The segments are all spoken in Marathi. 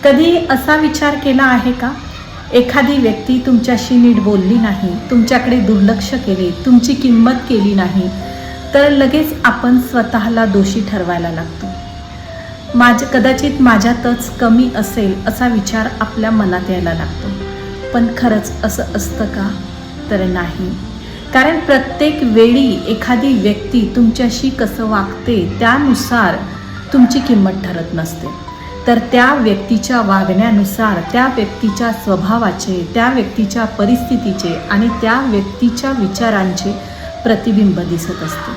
कधी असा विचार केला आहे का? एखादी व्यक्ती तुमच्याशी नीट बोलली नाही, तुमच्याकडे दुर्लक्ष केले, तुमची किंमत केली नाही, तर लगेच आपण स्वतःला दोषी ठरवायला लागतो. कदाचित माझ्यातच कमी असेल असा विचार आपल्या मनात यायला लागतो. पण खरंच असं असतं का? तर नाही. कारण प्रत्येक वेळी एखादी व्यक्ती तुमच्याशी कसं वागते त्यानुसार तुमची किंमत ठरत नसते, तर त्या व्यक्तीच्या वागण्यानुसार, त्या व्यक्तीच्या स्वभावाचे, त्या व्यक्तीच्या परिस्थितीचे आणि त्या व्यक्तीच्या विचारांचे प्रतिबिंब दिसत असते.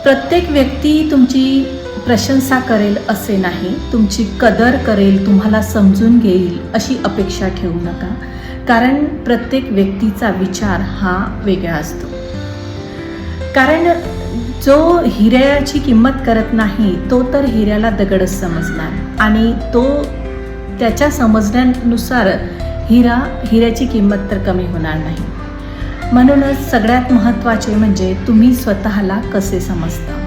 प्रत्येक व्यक्ती तुमची प्रशंसा करेल असे नाही, तुमची कदर करेल, तुम्हाला समजून घेईल अशी अपेक्षा ठेवू नका. कारण प्रत्येक व्यक्तीचा विचार हा वेगळा असतो. कारण जो हिऱ्याची किंमत करत नाही तो तर हिऱ्याला दगडच समजणार आणि तो त्याच्या समजण्यानुसार हिऱ्याची किंमत तर कमी होणार नाही. म्हणूनच सगळ्यात महत्त्वाचे म्हणजे तुम्ही स्वतःला कसे समजता.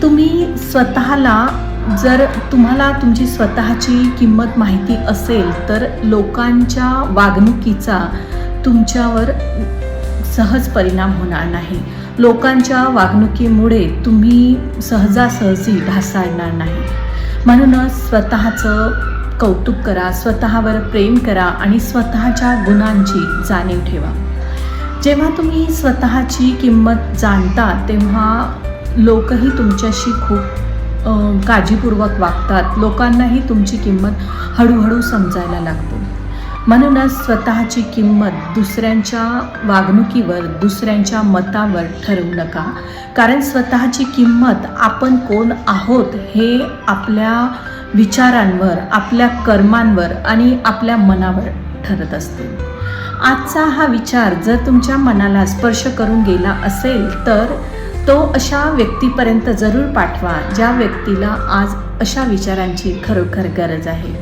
तुम्ही स्वतःला जर तुम्हाला तुमची स्वतःची किंमत माहिती असेल तर लोकांच्या वागणुकीचा तुमच्यावर सहज परिणाम होणार नाही. लोकांच्या वागणुकीमुळे तुम्ही सहजासहजी ढासळणार नाही. म्हणूनच स्वतःचं कौतुक करा, स्वतःवर प्रेम करा आणि स्वतःच्या गुणांची जाणीव ठेवा. जेव्हा तुम्ही स्वतःची किंमत जाणता तेव्हा लोकही तुमच्याशी खूप काळजीपूर्वक वागतात. लोकांनाही तुमची किंमत हळूहळू समजायला लागते. म्हणूनच स्वतःची किंमत दुसऱ्यांच्या वागणुकीवर, दुसऱ्यांच्या मतावर ठरवू नका. कारण स्वतःची किंमत आपण कोण आहोत हे आपल्या विचारांवर, आपल्या कर्मांवर आणि आपल्या मनावर ठरत असते. आजचा हा विचार जर तुमच्या मनाला स्पर्श करून गेला असेल तर तो अशा व्यक्तीपर्यंत जरूर पाठवा ज्या व्यक्तीला आज अशा विचारांची खरोखर गरज आहे.